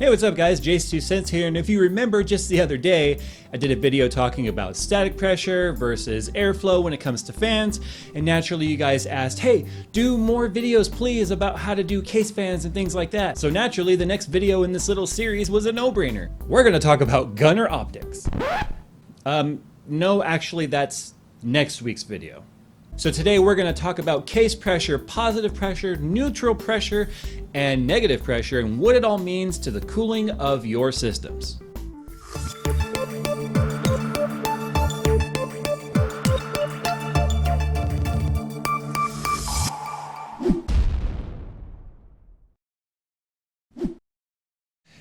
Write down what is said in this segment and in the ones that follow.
Hey, what's up guys? JayzTwoCents here, and if you remember just the other day, I did a video talking about static pressure versus airflow when it comes to fans, and naturally you guys asked, hey, do more videos please about how to do case fans and things like that. So naturally the next video in this little series was a no-brainer. We're gonna talk about gunner optics. No, actually that's next week's video. So today we're going to talk about case pressure, positive pressure, neutral pressure, and negative pressure, and what it all means to the cooling of your systems.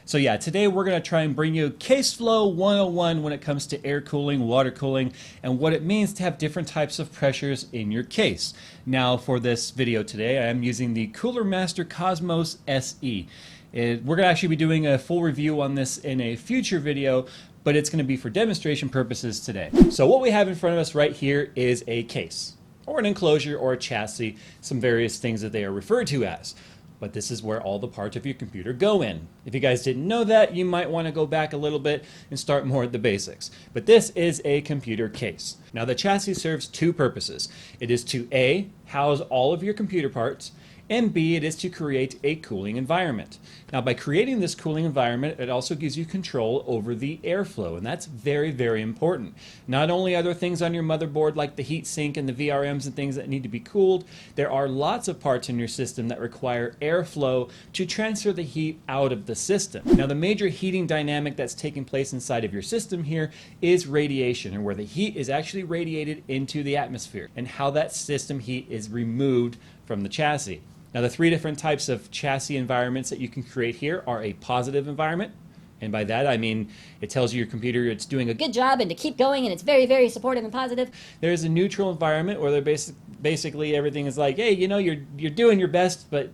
So yeah, today we're going to try and bring you caseflow 101 when it comes to air cooling, water cooling, and what it means to have different types of pressures in your case. Now for this video today, I am using the Cooler Master Cosmos SE. We're going to actually be doing a full review on this in a future video, but it's going to be for demonstration purposes today. So what we have in front of us right here is a case, or an enclosure, or a chassis, some various things that they are referred to as. But this is where all the parts of your computer go in. If you guys didn't know that, you might want to go back a little bit and start more at the basics. But this is a computer case. Now the chassis serves two purposes. It is to A, house all of your computer parts, and B, it is to create a cooling environment. Now by creating this cooling environment, it also gives you control over the airflow, and that's very, very important. Not only are there things on your motherboard like the heat sink and the VRMs and things that need to be cooled, there are lots of parts in your system that require airflow to transfer the heat out of the system. Now the major heating dynamic that's taking place inside of your system here is radiation, or where the heat is actually radiated into the atmosphere, and how that system heat is removed from the chassis. Now the three different types of chassis environments that you can create here are a positive environment, and by that I mean it tells your computer it's doing a good job and to keep going, and it's very, very supportive and positive. There's a neutral environment where they're basically everything is like, hey, you know, you're doing your best, but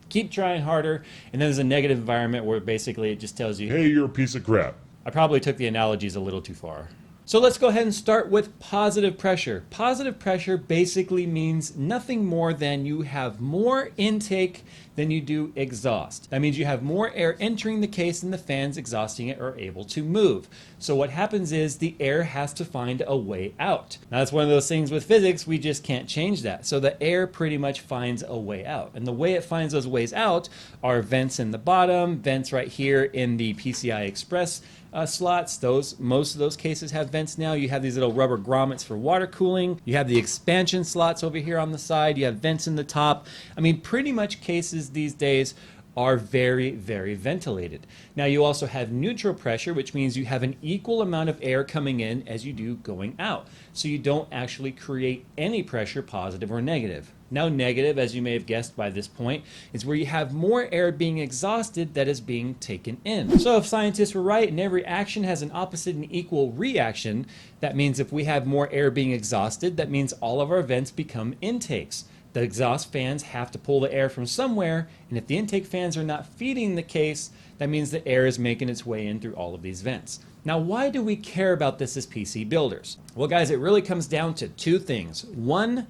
keep trying harder. And then there's a negative environment where basically it just tells you, hey, you're a piece of crap. I probably took the analogies a little too far. So let's go ahead and start with positive pressure. Positive pressure basically means nothing more than you have more intake than you do exhaust. That means you have more air entering the case and the fans exhausting it are able to move. So what happens is the air has to find a way out. Now that's one of those things with physics, we just can't change that. So the air pretty much finds a way out. And the way it finds those ways out are vents in the bottom, vents right here in the PCI Express slots. Most of those cases have vents now. You have these little rubber grommets for water cooling. You have the expansion slots over here on the side. You have vents in the top. I mean, pretty much cases these days are very, very ventilated. Now you also have neutral pressure, which means you have an equal amount of air coming in as you do going out. So you don't actually create any pressure, positive or negative. Now negative, as you may have guessed by this point, is where you have more air being exhausted that is being taken in. So if scientists were right and every action has an opposite and equal reaction, that means if we have more air being exhausted, that means all of our vents become intakes. The exhaust fans have to pull the air from somewhere, and if the intake fans are not feeding the case, that means the air is making its way in through all of these vents. Now, why do we care about this as PC builders? Well, guys, it really comes down to two things. One,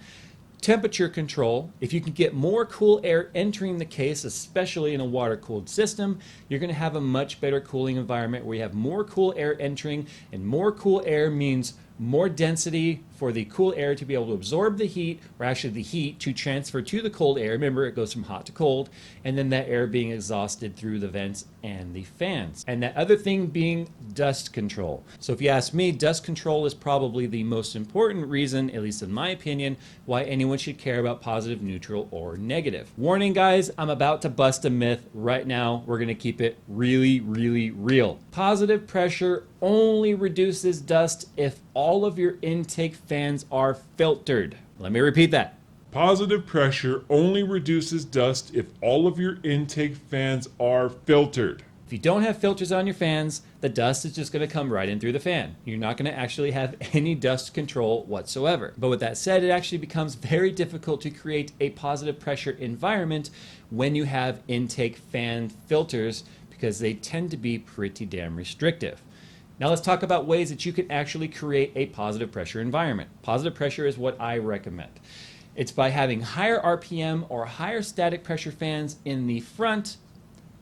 temperature control. If you can get more cool air entering the case, especially in a water-cooled system, you're going to have a much better cooling environment where you have more cool air entering, and more cool air means more density for the cool air to be able to absorb the heat, or actually the heat to transfer to the cold air. Remember, it goes from hot to cold, and then that air being exhausted through the vents and the fans. And that other thing being dust control. So if you ask me, dust control is probably the most important reason, at least in my opinion, why anyone should care about positive, neutral, or negative. Warning guys, I'm about to bust a myth right now. We're gonna keep it really, really real. Positive pressure only reduces dust if all of your intake fans are filtered. Let me repeat that. Positive pressure only reduces dust if all of your intake fans are filtered. If you don't have filters on your fans, the dust is just going to come right in through the fan. You're not going to actually have any dust control whatsoever. But with that said, it actually becomes very difficult to create a positive pressure environment when you have intake fan filters, because they tend to be pretty damn restrictive. Now let's talk about ways that you can actually create a positive pressure environment. Positive pressure is what I recommend. It's by having higher RPM or higher static pressure fans in the front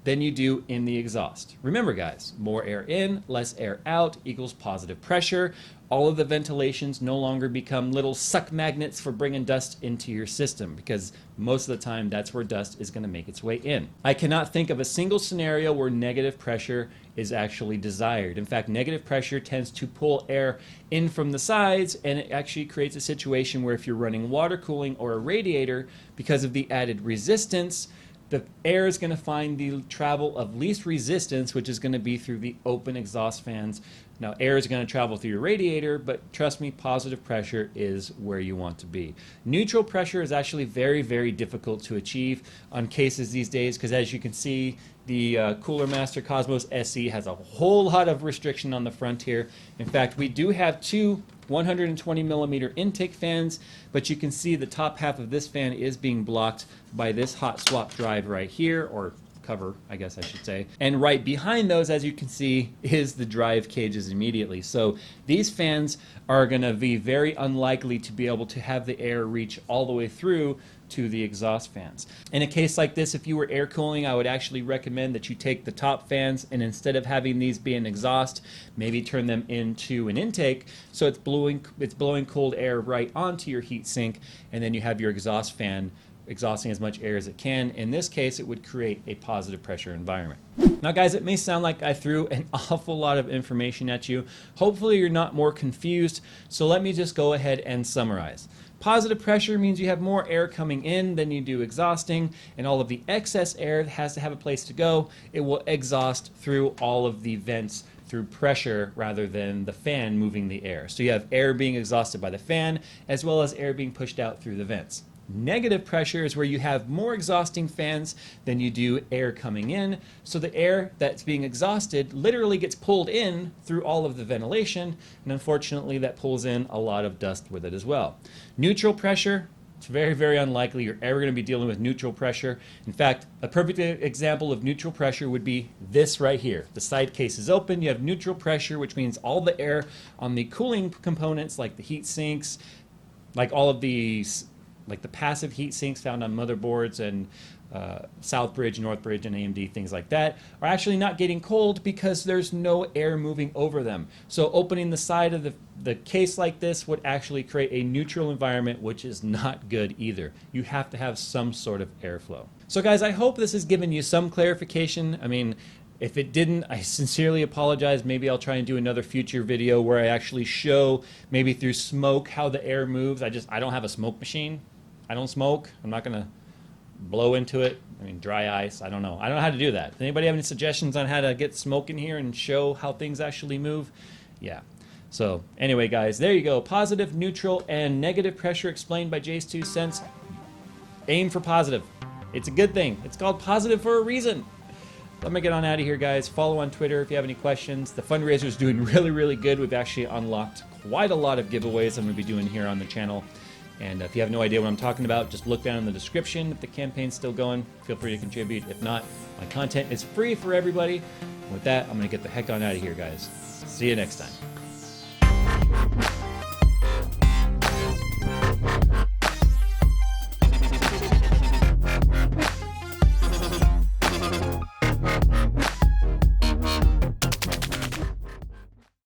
than you do in the exhaust. Remember guys, more air in, less air out equals positive pressure. All of the ventilations no longer become little suck magnets for bringing dust into your system, because most of the time that's where dust is going to make its way in. I cannot think of a single scenario where negative pressure is actually desired. In fact, negative pressure tends to pull air in from the sides, and it actually creates a situation where if you're running water cooling or a radiator, because of the added resistance, the air is going to find the travel of least resistance, which is going to be through the open exhaust fans. Now, air is going to travel through your radiator, but trust me, positive pressure is where you want to be. Neutral pressure is actually very, very difficult to achieve on cases these days, because as you can see, the Cooler Master Cosmos SE has a whole lot of restriction on the front here. In fact, we do have two 120 millimeter intake fans, but you can see the top half of this fan is being blocked by this hot swap drive right here, or cover, I guess I should say. And right behind those, as you can see, is the drive cages immediately. So these fans are going to be very unlikely to be able to have the air reach all the way through to the exhaust fans. In a case like this, if you were air cooling, I would actually recommend that you take the top fans and instead of having these be an exhaust, maybe turn them into an intake, so it's blowing cold air right onto your heat sink, and then you have your exhaust fan exhausting as much air as it can. In this case, it would create a positive pressure environment. Now guys, it may sound like I threw an awful lot of information at you. Hopefully you're not more confused, so let me just go ahead and summarize. Positive pressure means you have more air coming in than you do exhausting, and all of the excess air has to have a place to go. It will exhaust through all of the vents through pressure rather than the fan moving the air. So you have air being exhausted by the fan as well as air being pushed out through the vents. Negative pressure is where you have more exhausting fans than you do air coming in, so the air that's being exhausted literally gets pulled in through all of the ventilation, and unfortunately that pulls in a lot of dust with it as well. Neutral pressure, it's very, very unlikely you're ever going to be dealing with neutral pressure. In fact, a perfect example of neutral pressure would be this right here. The side case is open, you have neutral pressure, which means all the air on the cooling components like the heat sinks, like all of these, like the passive heat sinks found on motherboards and Southbridge, Northbridge, and AMD, things like that, are actually not getting cold because there's no air moving over them. So opening the side of the case like this would actually create a neutral environment, which is not good either. You have to have some sort of airflow. So guys, I hope this has given you some clarification. I mean, if it didn't, I sincerely apologize. Maybe I'll try and do another future video where I actually show, maybe through smoke, how the air moves. I don't have a smoke machine. I don't smoke. I'm not going to blow into it. I mean, dry ice. I don't know. I don't know how to do that. Does anybody have any suggestions on how to get smoke in here and show how things actually move? Yeah. So anyway, guys, there you go. Positive, neutral, and negative pressure explained by JayzTwoCents. Aim for positive. It's a good thing. It's called positive for a reason. Let me get on out of here, guys. Follow on Twitter if you have any questions. The fundraiser is doing really, really good. We've actually unlocked quite a lot of giveaways I'm going to be doing here on the channel. And if you have no idea what I'm talking about, just look down in the description. If the campaign's still going, feel free to contribute. If not, my content is free for everybody. And with that, I'm going to get the heck on out of here, guys. See you next time.